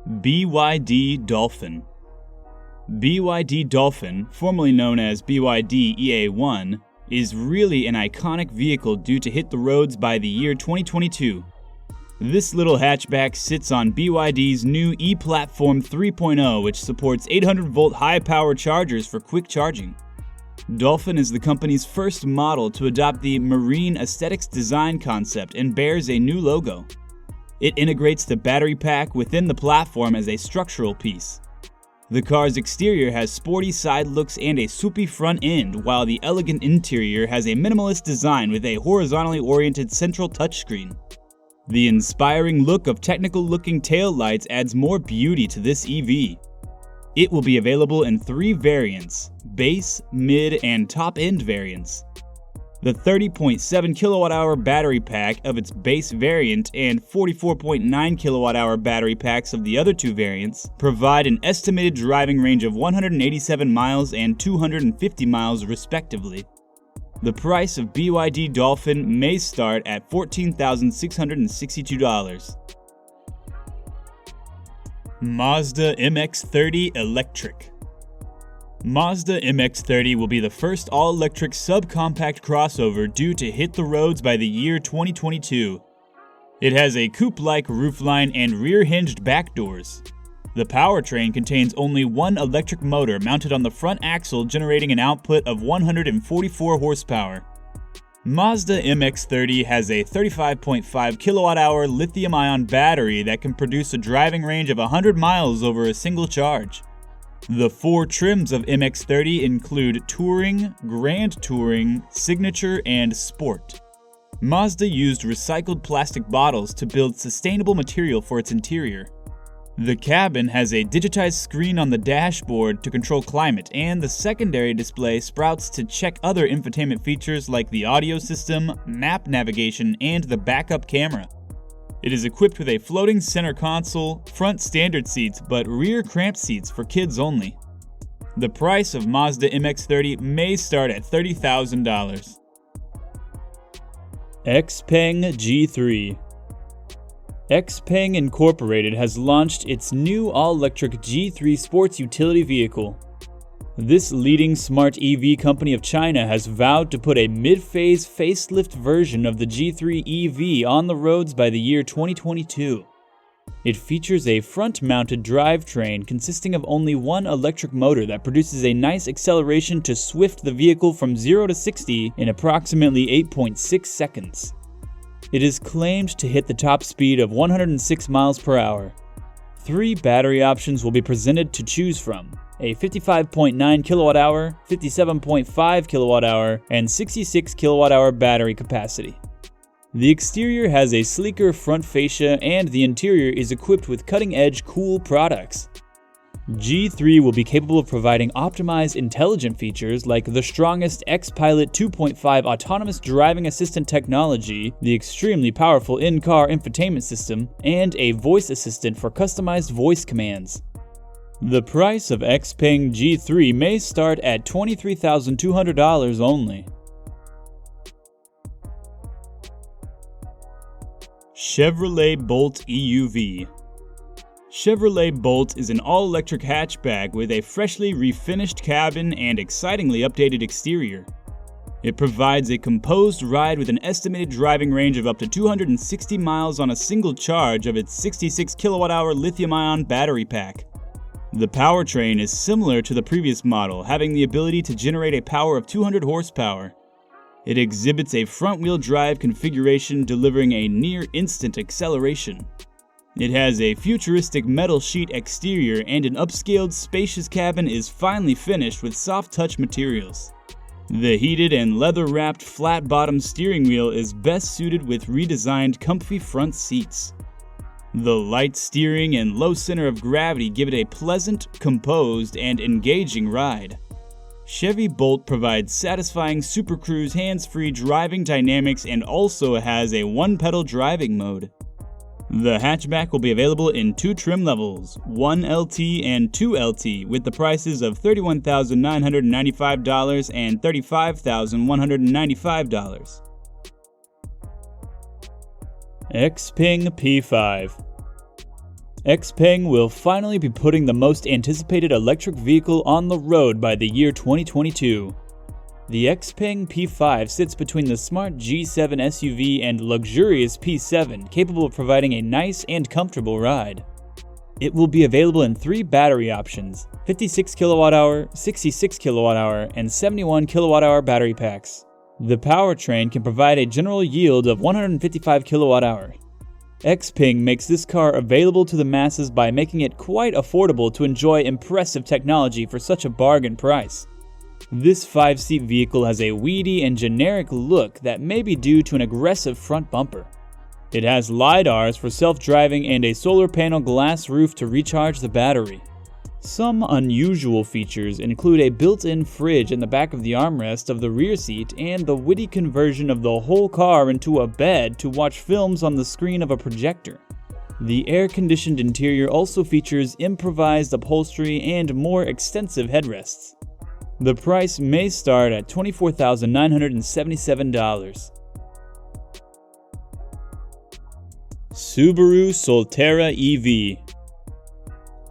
BYD Dolphin. BYD Dolphin, formerly known as BYD EA1, is really an iconic vehicle due to hit the roads by the year 2022. This little hatchback sits on BYD's new E-Platform 3.0, which supports 800-volt high-power chargers for quick charging. Dolphin is the company's first model to adopt the marine aesthetics design concept and bears a new logo. It integrates the battery pack within the platform as a structural piece. The car's exterior has sporty side looks and a swoopy front end, while the elegant interior has a minimalist design with a horizontally oriented central touchscreen. The inspiring look of technical-looking taillights adds more beauty to this EV. It will be available in 3 variants: base, mid, and top-end variants. The 30.7 kWh battery pack of its base variant and 44.9 kWh battery packs of the other 2 variants provide an estimated driving range of 187 miles and 250 miles respectively. The price of BYD Dolphin may start at $14,662. Mazda MX-30 Electric. Mazda MX-30 will be the first all-electric subcompact crossover due to hit the roads by the year 2022. It has a coupe-like roofline and rear-hinged back doors. The powertrain contains only one electric motor mounted on the front axle, generating an output of 144 horsepower. Mazda MX-30 has a 35.5 kWh lithium-ion battery that can produce a driving range of 100 miles over a single charge. The 4 trims of MX-30 include Touring, Grand Touring, Signature, and Sport. Mazda used recycled plastic bottles to build sustainable material for its interior. The cabin has a digitized screen on the dashboard to control climate, and the secondary display sprouts to check other infotainment features like the audio system, map navigation, and the backup camera. It is equipped with a floating center console, front standard seats, but rear cramped seats for kids only. The price of Mazda MX-30 may start at $30,000. XPENG G3. XPENG Incorporated has launched its new all-electric G3 sports utility vehicle. This leading smart EV company of China has vowed to put a mid-phase facelift version of the G3 EV on the roads by the year 2022. It features a front-mounted drivetrain consisting of only one electric motor that produces a nice acceleration to swift the vehicle from 0 to 60 in approximately 8.6 seconds. It is claimed to hit the top speed of 106 miles per hour. 3 battery options will be presented to choose from: a 55.9 kWh, 57.5 kWh, and 66 kWh battery capacity. The exterior has a sleeker front fascia, and the interior is equipped with cutting-edge cool products. G3 will be capable of providing optimized intelligent features like the strongest X-Pilot 2.5 autonomous driving assistant technology, the extremely powerful in-car infotainment system, and a voice assistant for customized voice commands. The price of XPENG G3 may start at $23,200 only. Chevrolet Bolt EUV. Chevrolet Bolt is an all-electric hatchback with a freshly refinished cabin and excitingly updated exterior. It provides a composed ride with an estimated driving range of up to 260 miles on a single charge of its 66 kWh lithium-ion battery pack. The powertrain is similar to the previous model, having the ability to generate a power of 200 horsepower. It exhibits a front-wheel drive configuration, delivering a near-instant acceleration. It has a futuristic metal sheet exterior, and an upscaled, spacious cabin is finely finished with soft-touch materials. The heated and leather-wrapped flat-bottom steering wheel is best suited with redesigned comfy front seats. The light steering and low center of gravity give it a pleasant, composed, and engaging ride. Chevy Bolt provides satisfying Super Cruise hands-free driving dynamics and also has a one-pedal driving mode. The hatchback will be available in 2 trim levels, 1LT and 2LT, with the prices of $31,995 and $35,195. XPENG P5. XPENG will finally be putting the most anticipated electric vehicle on the road by the year 2022. The XPENG P5 sits between the smart G7 SUV and luxurious P7, capable of providing a nice and comfortable ride. It will be available in 3 battery options: 56 kWh, 66 kWh, and 71 kWh battery packs. The powertrain can provide a general yield of 155 kWh. XPENG makes this car available to the masses by making it quite affordable to enjoy impressive technology for such a bargain price. This 5-seat vehicle has a weedy and generic look that may be due to an aggressive front bumper. It has LiDARs for self-driving and a solar panel glass roof to recharge the battery. Some unusual features include a built-in fridge in the back of the armrest of the rear seat and the witty conversion of the whole car into a bed to watch films on the screen of a projector. The air-conditioned interior also features improvised upholstery and more extensive headrests. The price may start at $24,977. Subaru Solterra EV.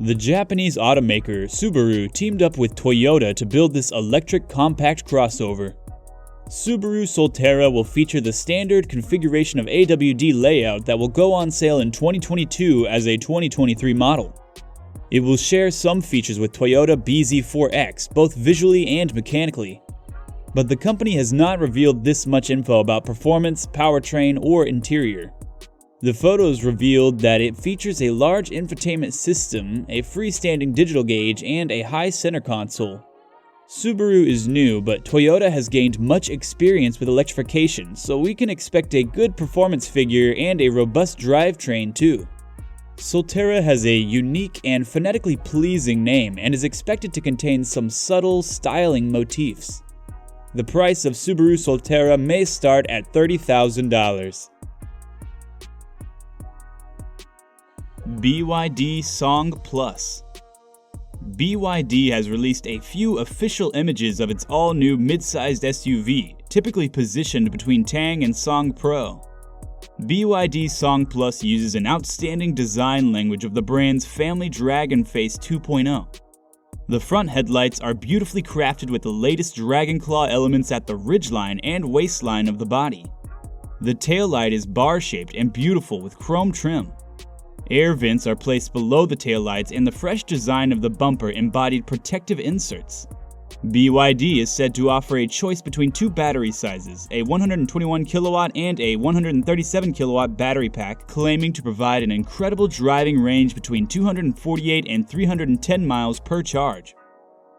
The Japanese automaker Subaru teamed up with Toyota to build this electric compact crossover. Subaru Solterra will feature the standard configuration of AWD layout that will go on sale in 2022 as a 2023 model. It will share some features with Toyota BZ4X, both visually and mechanically. But the company has not revealed this much info about performance, powertrain, or interior. The photos revealed that it features a large infotainment system, a freestanding digital gauge, and a high center console. Subaru is new, but Toyota has gained much experience with electrification, so we can expect a good performance figure and a robust drivetrain too. Solterra has a unique and phonetically pleasing name and is expected to contain some subtle styling motifs. The price of Subaru Solterra may start at $30,000. BYD Song Plus. BYD has released a few official images of its all-new mid-sized SUV, typically positioned between Tang and Song Pro. BYD Song Plus uses an outstanding design language of the brand's Family Dragon Face 2.0. The front headlights are beautifully crafted with the latest Dragon Claw elements at the ridgeline and waistline of the body. The taillight is bar-shaped and beautiful with chrome trim. Air vents are placed below the taillights and the fresh design of the bumper embodied protective inserts. BYD is said to offer a choice between 2 battery sizes, a 121 kW and a 137 kW battery pack, claiming to provide an incredible driving range between 248 and 310 miles per charge.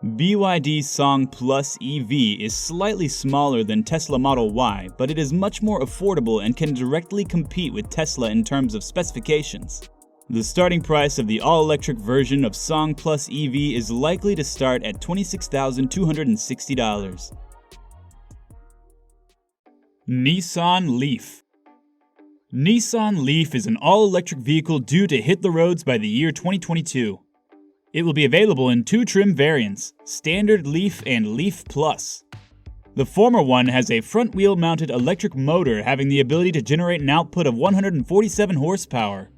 BYD Song Plus EV is slightly smaller than Tesla Model Y, but it is much more affordable and can directly compete with Tesla in terms of specifications. The starting price of the all-electric version of Song Plus EV is likely to start at $26,260. Nissan Leaf. Nissan Leaf is an all-electric vehicle due to hit the roads by the year 2022. It will be available in 2 trim variants, Standard Leaf and Leaf Plus. The former one has a front-wheel mounted electric motor having the ability to generate an output of 147 horsepower.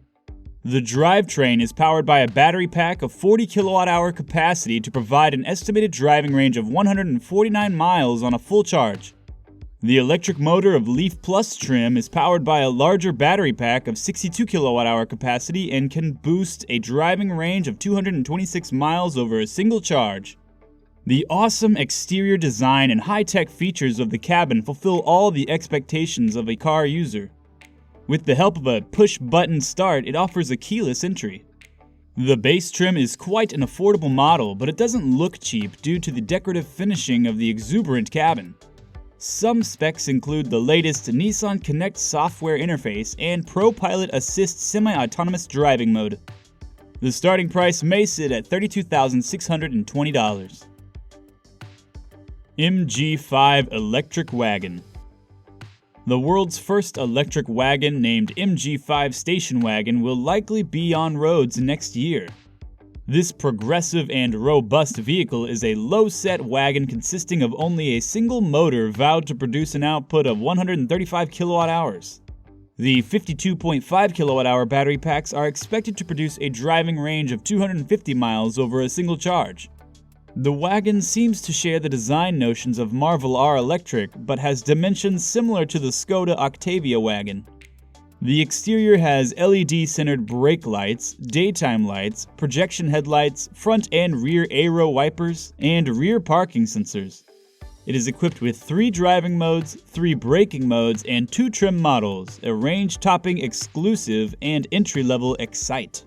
The drivetrain is powered by a battery pack of 40 kWh capacity to provide an estimated driving range of 149 miles on a full charge. The electric motor of Leaf Plus trim is powered by a larger battery pack of 62 kWh capacity and can boost a driving range of 226 miles over a single charge. The awesome exterior design and high-tech features of the cabin fulfill all the expectations of a car user. With the help of a push-button start, it offers a keyless entry. The base trim is quite an affordable model, but it doesn't look cheap due to the decorative finishing of the exuberant cabin. Some specs include the latest Nissan Connect software interface and ProPilot Assist semi-autonomous driving mode. The starting price may sit at $32,620. MG5 Electric Wagon. The world's first electric wagon, named MG5 Station Wagon, will likely be on roads next year. This progressive and robust vehicle is a low-set wagon consisting of only a single motor vowed to produce an output of 135 kWh. The 52.5 kWh battery packs are expected to produce a driving range of 250 miles over a single charge. The wagon seems to share the design notions of Marvel R Electric, but has dimensions similar to the Skoda Octavia wagon. The exterior has LED-centered brake lights, daytime lights, projection headlights, front and rear aero wipers, and rear parking sensors. It is equipped with 3 driving modes, 3 braking modes, and 2 trim models, a range-topping Exclusive and entry-level Excite.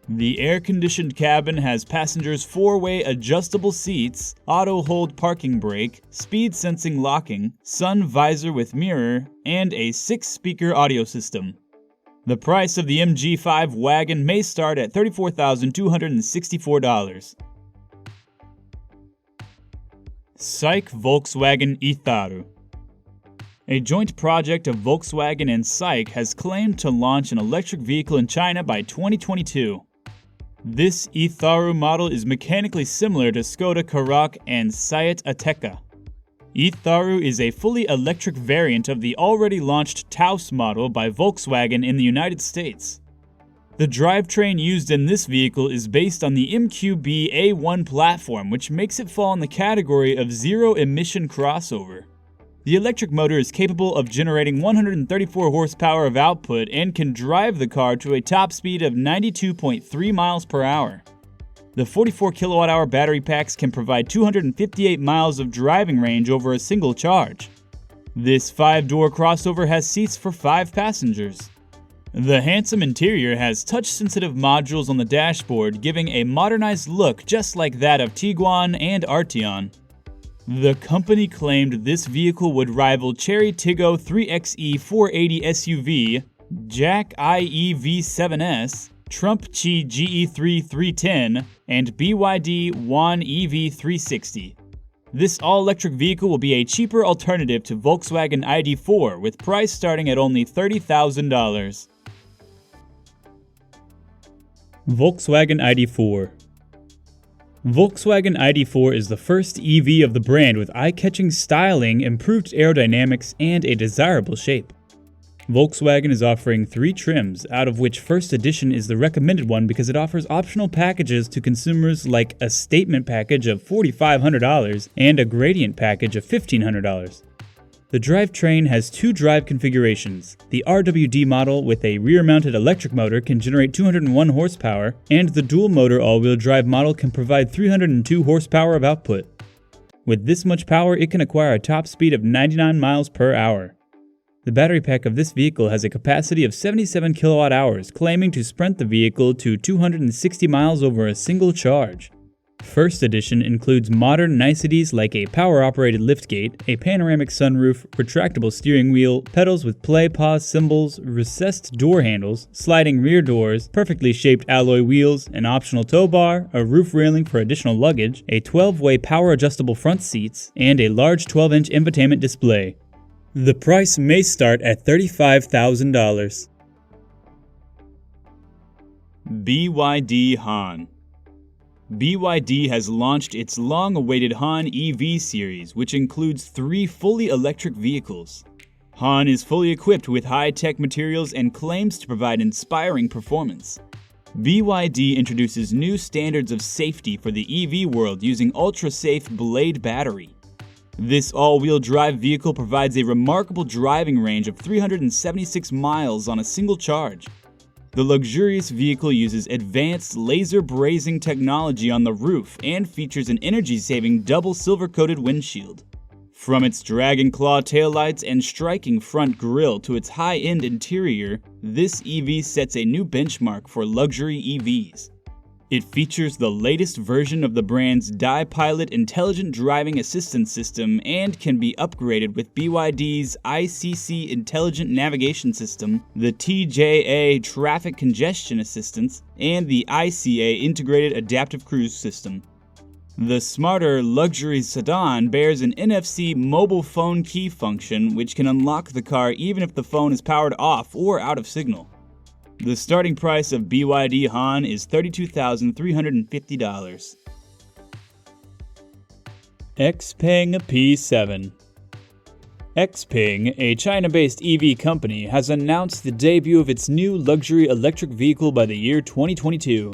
The air-conditioned cabin has passengers' 4-way adjustable seats, auto-hold parking brake, speed-sensing locking, sun visor with mirror, and a 6-speaker audio system. The price of the MG5 wagon may start at $34,264. SAIC Volkswagen E-THARU. A joint project of Volkswagen and SAIC has claimed to launch an electric vehicle in China by 2022. This E-THARU model is mechanically similar to Skoda Karoq and Seat Ateca. E-THARU is a fully electric variant of the already launched Taos model by Volkswagen in the United States. The drivetrain used in this vehicle is based on the MQB A1 platform, which makes it fall in the category of zero-emission crossover. The electric motor is capable of generating 134 horsepower of output and can drive the car to a top speed of 92.3 miles per hour. The 44 kWh battery packs can provide 258 miles of driving range over a single charge. This 5-door crossover has seats for 5 passengers. The handsome interior has touch-sensitive modules on the dashboard, giving a modernized look just like that of Tiguan and Arteon. The company claimed this vehicle would rival Chery Tiggo 3xe 480 SUV, Jack IE V7S, Trump Chi GE3 310, and BYD Wan EV 360. This all-electric vehicle will be a cheaper alternative to Volkswagen ID.4, with price starting at only $30,000. Volkswagen ID.4. Volkswagen ID.4 is the first EV of the brand with eye-catching styling, improved aerodynamics, and a desirable shape. Volkswagen is offering 3 trims, out of which First Edition is the recommended one because it offers optional packages to consumers like a statement package of $4,500 and a gradient package of $1,500. The drivetrain has 2 drive configurations. The RWD model with a rear-mounted electric motor can generate 201 horsepower, and the dual-motor all-wheel drive model can provide 302 horsepower of output. With this much power, it can acquire a top speed of 99 miles per hour. The battery pack of this vehicle has a capacity of 77 kilowatt-hours, claiming to sprint the vehicle to 260 miles over a single charge. First Edition includes modern niceties like a power-operated liftgate, a panoramic sunroof, retractable steering wheel, pedals with play pause symbols, recessed door handles, sliding rear doors, perfectly shaped alloy wheels, an optional tow bar, a roof railing for additional luggage, a 12-way power-adjustable front seats, and a large 12-inch infotainment display. The price may start at $35,000. BYD Han. BYD has launched its long-awaited Han EV series, which includes 3 fully electric vehicles. Han is fully equipped with high-tech materials and claims to provide inspiring performance. BYD introduces new standards of safety for the EV world using ultra-safe Blade battery. This all-wheel drive vehicle provides a remarkable driving range of 376 miles on a single charge. The luxurious vehicle uses advanced laser brazing technology on the roof and features an energy-saving double silver-coated windshield. From its dragon claw taillights and striking front grille to its high-end interior, this EV sets a new benchmark for luxury EVs. It features the latest version of the brand's DiPilot intelligent driving assistance system and can be upgraded with BYD's ICC intelligent navigation system, the TJA traffic congestion assistance, and the ICA integrated adaptive cruise system. The smarter luxury sedan bears an NFC mobile phone key function which can unlock the car even if the phone is powered off or out of signal. The starting price of BYD Han is $32,350. XPENG P7. XPENG, a China-based EV company, has announced the debut of its new luxury electric vehicle by the year 2022.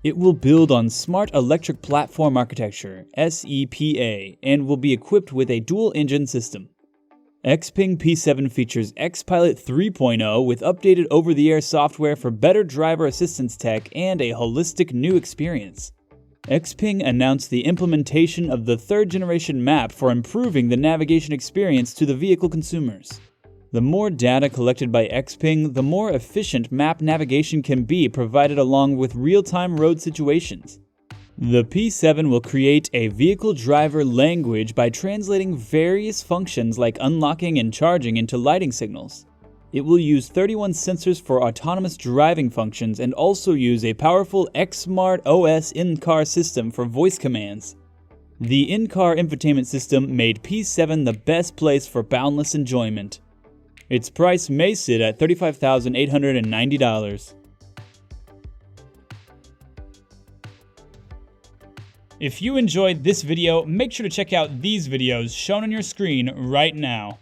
It will build on Smart Electric Platform Architecture (SEPA) and will be equipped with a dual-engine system. XPENG P7 features XPilot 3.0 with updated over-the-air software for better driver assistance tech and a holistic new experience. XPENG announced the implementation of the third-generation map for improving the navigation experience to the vehicle consumers. The more data collected by XPENG, the more efficient map navigation can be provided along with real-time road situations. The P7 will create a vehicle driver language by translating various functions like unlocking and charging into lighting signals. It will use 31 sensors for autonomous driving functions and also use a powerful XSmart OS in-car system for voice commands. The in-car infotainment system made P7 the best place for boundless enjoyment. Its price may sit at $35,890. If you enjoyed this video, make sure to check out these videos shown on your screen right now.